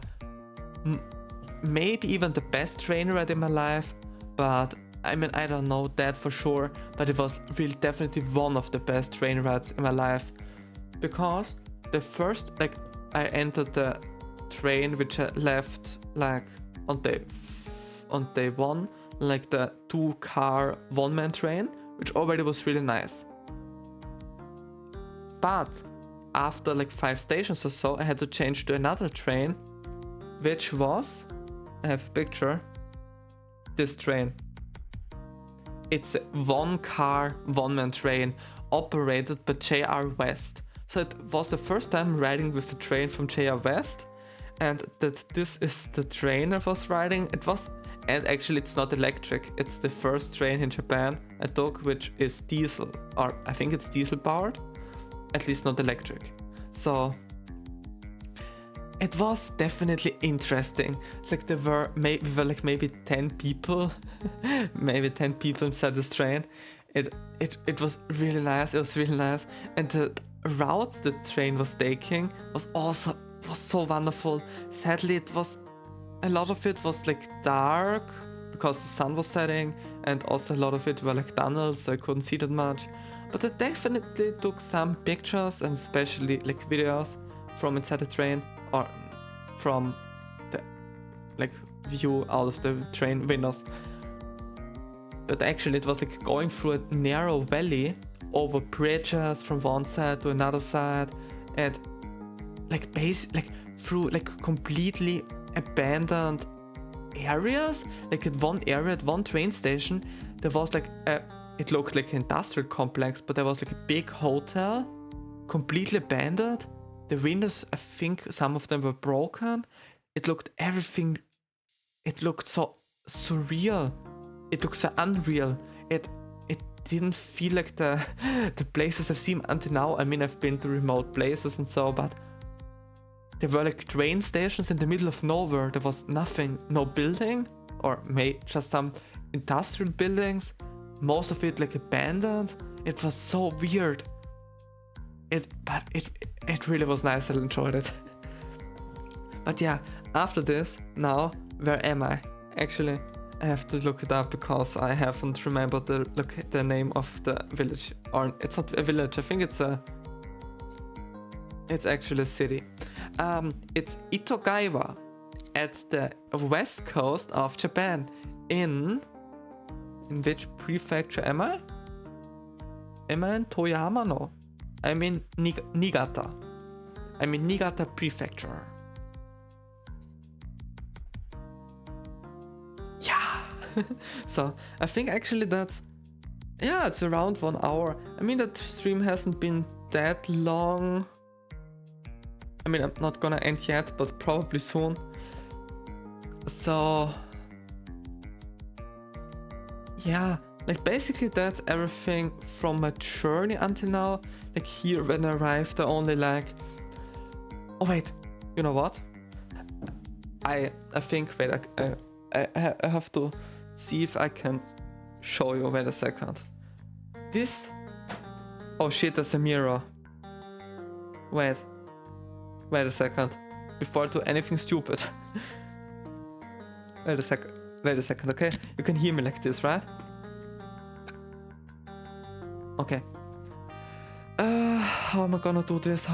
S1: maybe even the best train ride in my life, but I mean, I don't know that for sure, but it was really definitely one of the best train rides in my life. Because the first, like, I entered the train which I left like on day one, like the 2-car one-man train, which already was really nice. But after like 5 stations or so, I had to change to another train, which was, I have a picture, this train. It's a 1-car one-man train operated by JR West. So it was the first time riding with a train from JR West, and that this is the train I was riding. It was, and actually it's not electric. It's the first train in Japan I took which is diesel, or I think it's diesel powered, at least not electric. So it was definitely interesting. It's like we were like maybe 10 people, maybe 10 people inside this train. It was really nice. It was really nice, and the routes the train was taking was so wonderful. Sadly, it was a lot of it was like dark because the sun was setting, and also a lot of it were like tunnels, so I couldn't see that much. But I definitely took some pictures, and especially like videos from inside the train, or from the like view out of the train windows. But actually it was like going through a narrow valley over bridges from one side to another side, and like through like completely abandoned areas. Like at one area, at one train station, there was like it looked like an industrial complex, but there was like a big hotel, completely abandoned. The windows, I think some of them were broken. It looked so surreal. It looked so unreal. It didn't feel like the places I've seen until now. I mean, I've been to remote places and so, but there were like train stations in the middle of nowhere. There was nothing, no building, or just some industrial buildings. Most of it like abandoned. It was so weird. But it really was nice. I enjoyed it. But yeah, after this, now where am I? Actually, I have to look it up because I haven't remembered the name of the village. Or it's not a village. I think it's actually a city. It's Itoigawa at the west coast of Japan. In which prefecture am I? Am I in Toyama? No. I'm in Niigata. I'm in Niigata prefecture. So I think actually that's, yeah, it's around 1 hour. I mean, that stream hasn't been that long. I mean, I'm not gonna end yet, but probably soon. So yeah, like basically that's everything from my journey until now. Like here when I arrived, I only like, oh wait, you know what? I think, wait, I have to see if I can show you. Wait a second. This, oh shit, there's a mirror. Wait a second, before I do anything stupid. Wait a second, okay? You can hear me like this, right? Okay. How am I gonna do this?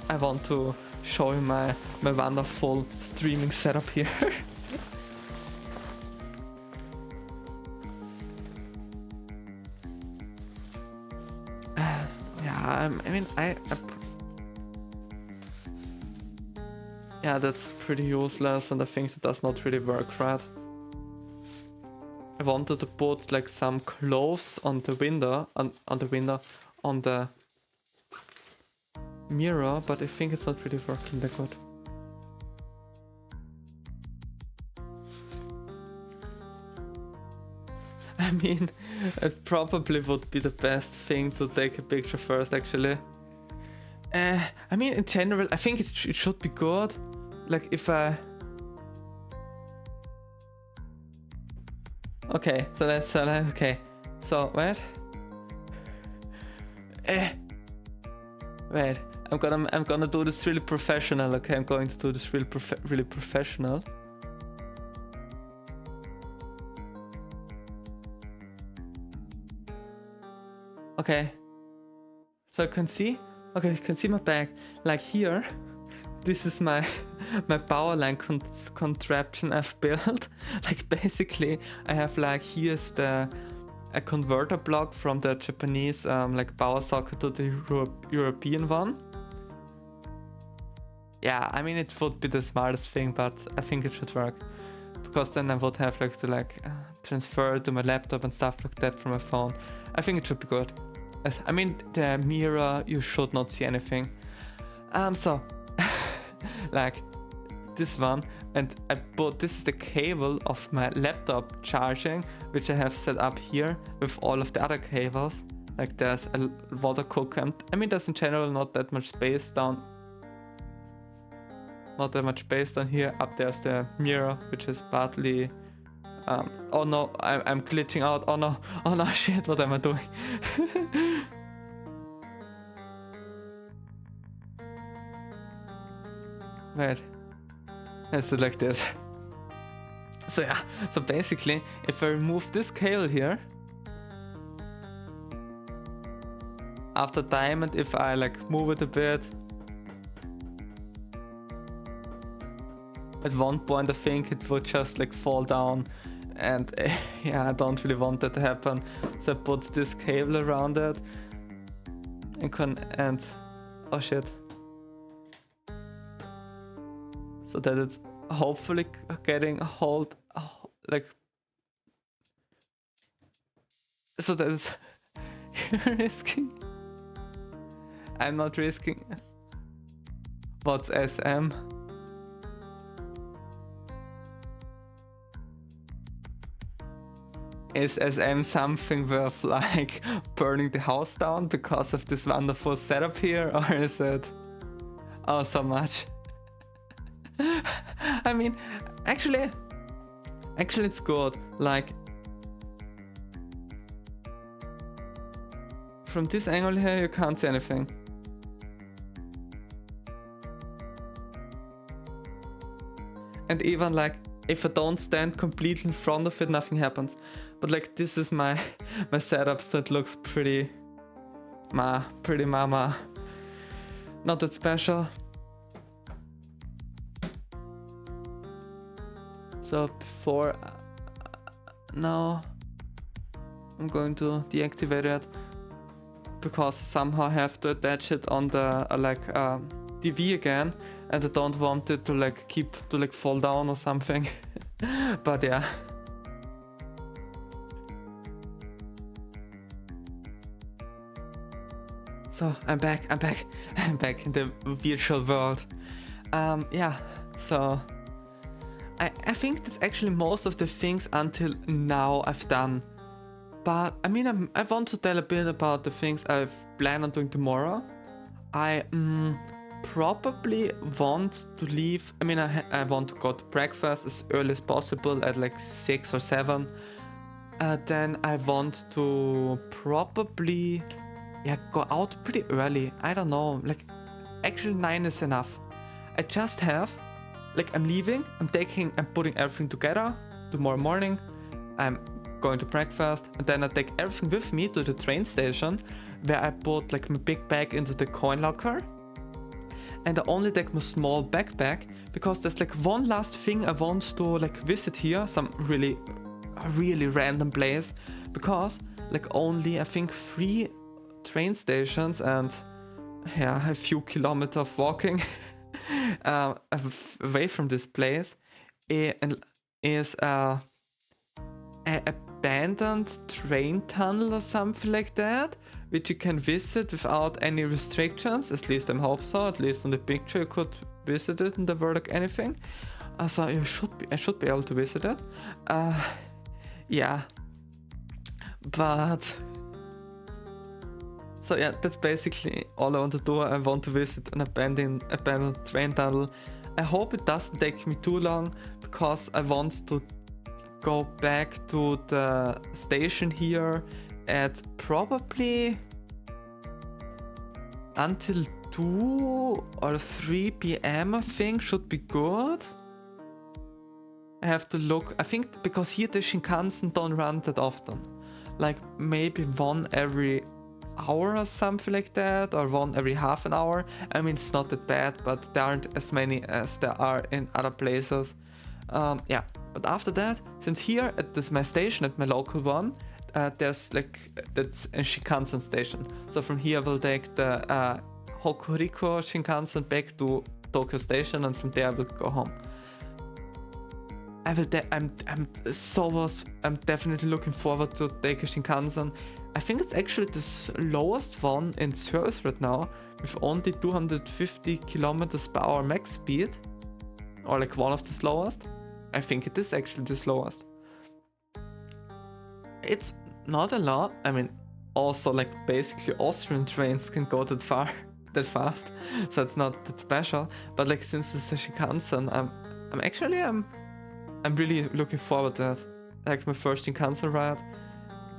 S1: I want to show you my wonderful streaming setup here. Yeah, I mean, yeah, that's pretty useless, and I think that does not really work, right? I wanted to put like some clothes on the window, on the mirror, but I think it's not really working that good. I mean, it probably would be the best thing to take a picture first, actually. I mean, in general, I think it should be good. Like if I... Okay, so let's okay. So wait. Wait. I'm gonna do this really professional. Okay, I'm going to do this really professional. Okay. So you can see. Okay, you can see my bag. Like here, this is my power line contraption I've built. Like basically, I have like here's a converter block from the Japanese like power socket to the European one. Yeah, I mean it would be the smartest thing, but I think it should work, because then I would have like to transfer to my laptop and stuff like that from my phone. I think it should be good. I mean, the mirror, you should not see anything. So like this one, and I put, this is the cable of my laptop charging, which I have set up here with all of the other cables. Like there's a water cooker, and I mean there's in general not that much space down. Not that much space down here. Up there's the mirror, which is partly oh no, I'm glitching out. Oh no, shit, what am I doing? Wait, let's do it like this. So yeah, so basically, if I remove this cable here, after diamond, if I like move it a bit, at one point I think it would just like fall down, and yeah, I don't really want that to happen. So I put this cable around it and oh shit. So that it's hopefully getting a hold, like, so that it's risking. I'm not risking. What's SM? Is SM something worth like burning the house down because of this wonderful setup here, or is it oh so much? I mean, actually it's good. Like from this angle here, you can't see anything. And even like if I don't stand completely in front of it, nothing happens. But like this is my setup, so it looks pretty mama. Not that special. So before now I'm going to deactivate it, because somehow I have to attach it on the TV again, and I don't want it to like fall down or something. But yeah. So I'm back in the virtual world. Yeah, so I think that's actually most of the things until now I've done. But I mean, I want to tell a bit about the things I've planned on doing tomorrow. I probably want to leave. I mean, I want to go to breakfast as early as possible at like 6 or 7. Then I want to probably, yeah, go out pretty early. I don't know, like actually 9 is enough. I just have, like, I'm leaving, I'm putting everything together tomorrow morning. I'm going to breakfast, and then I take everything with me to the train station, where I put like my big bag into the coin locker. And I only take my small backpack because there's like one last thing I want to like visit here, some really random place, because like only I think 3 train stations and yeah, a few kilometers of walking away from this place is a abandoned train tunnel or something like that, which you can visit without any restrictions. At least I hope so. At least on the picture you could visit it and there were like anything. So I should be able to visit it. Yeah, but so yeah, that's basically all I want to do. I want to visit an abandoned train tunnel. I hope it doesn't take me too long, because I want to go back to the station here at probably until 2 or 3 p.m. I think should be good. I have to look. I think because here the Shinkansen don't run that often. Like maybe one every hour or something like that, or one every half an hour. I mean, it's not that bad, but there aren't as many as there are in other places. Yeah, but after that, since here at this my station, at my local one, there's like, that's a Shinkansen station. So from here we'll take the Hokuriku Shinkansen back to Tokyo Station, and from there I will go home. I'm definitely looking forward to take a Shinkansen. I think it's actually the slowest one in service right now, with only 250 kilometers per hour max speed, or like one of the slowest. I think it is actually the slowest. It's not a lot. I mean, also like basically Austrian trains can go that fast, so it's not that special. But like, since it's a Shinkansen, I'm really looking forward to it. Like my first Shinkansen ride.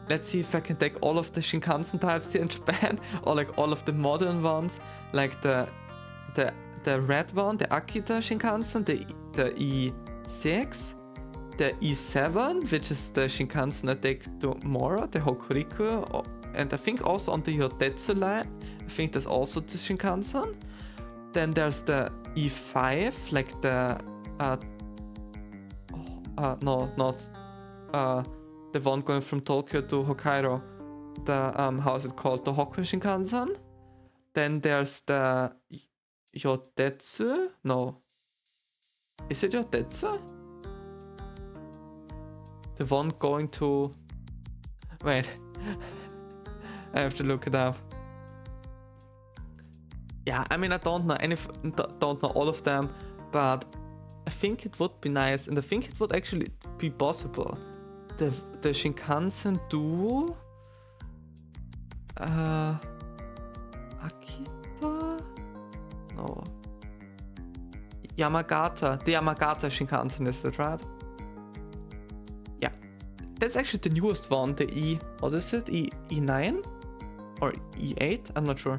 S1: Let's see if I can take all of the Shinkansen types here in Japan, or like all of the modern ones, like the red one, the Akita Shinkansen, the E6, the E7, which is the Shinkansen I take tomorrow, the Hokuriku, and I think also on the Yotetsu line, I think there's also the Shinkansen. Then there's the E5, like the the one going from Tokyo to Hokkaido, the how is it called, the Hokkaido Shinkansen. Then there's the Yotetsu. No, is it Yotetsu? The one going to, wait, I have to look it up. Yeah, I mean, I don't know all of them, but I think it would be nice, and I think it would actually be possible. The Shinkansen duo, Akita, no, Yamagata, the Yamagata Shinkansen, is that right? Yeah, that's actually the newest one, the what is it, E9 or E8, I'm not sure,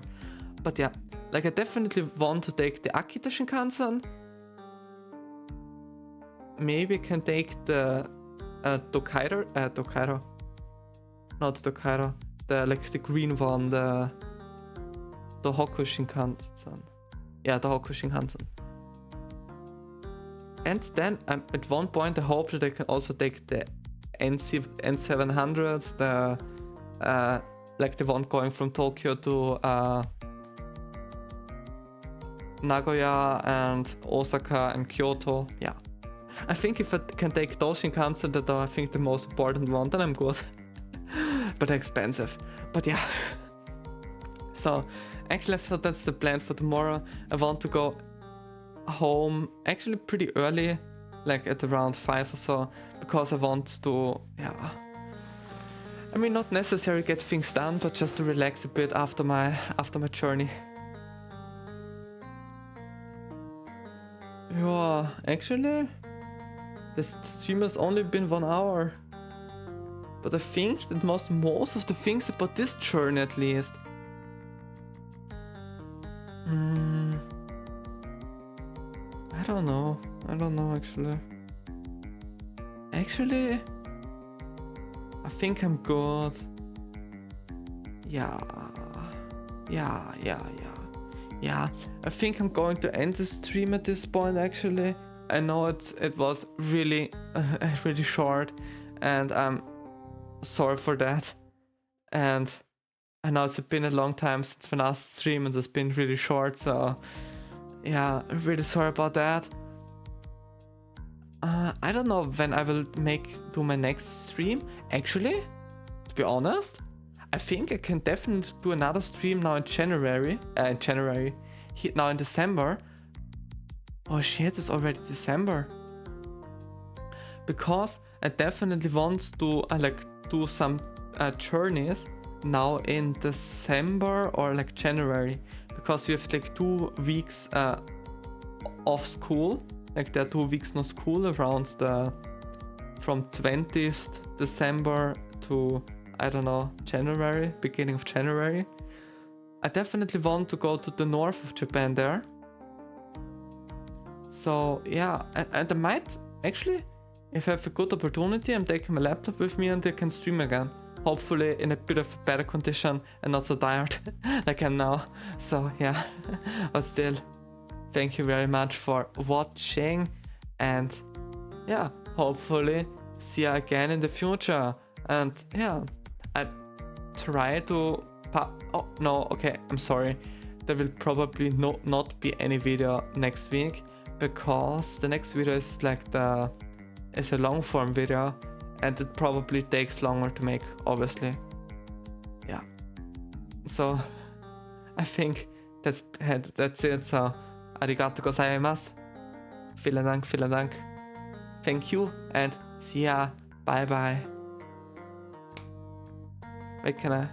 S1: but yeah, like I definitely want to take the Akita Shinkansen. Maybe I can take the Tokaido, not Tokaido, the green one, the Hoku Shinkansen. Yeah, the Hoku Shinkansen. And then at one point I hope that I can also take the N700s, the like the one going from Tokyo to Nagoya and Osaka and Kyoto. Yeah. I think if I can take those Shinkansen that are, I think, the most important one, then I'm good. But expensive. But yeah. So actually I thought that's the plan for tomorrow. I want to go home actually pretty early, like at around 5 or so, because I want to, yeah, I mean, not necessarily get things done, but just to relax a bit after my journey. Yeah, actually the stream has only been 1 hour, but I think that most of the things about this journey at least. I don't know actually. Actually, I think I'm good. Yeah. I think I'm going to end the stream at this point actually. I know it was really really short, and I'm sorry for that. And I know it's been a long time since my last stream and it's been really short, so yeah, really sorry about that. I don't know when I will do my next stream. Actually, to be honest, I think I can definitely do another stream now in January. Now in December. Oh shit, it's already December. Because I definitely want to do some journeys now in December or like January, because we have like 2 weeks off school. Like there are 2 weeks no school around from 20th December to, I don't know, January, beginning of January. I definitely want to go to the north of Japan there. So yeah, and I might actually, if I have a good opportunity, I'm taking my laptop with me and I can stream again. Hopefully in a bit of better condition and not so tired like I'm now. So yeah, but still, thank you very much for watching, and yeah, hopefully see you again in the future. And yeah, I try to oh no, okay, I'm sorry, there will probably not be any video next week, because the next video is is a long form video, and it probably takes longer to make, obviously. Yeah, so I think that's it. So arigato gozaimasu, vielen Dank, thank you, and see ya, bye bye. Wait, can I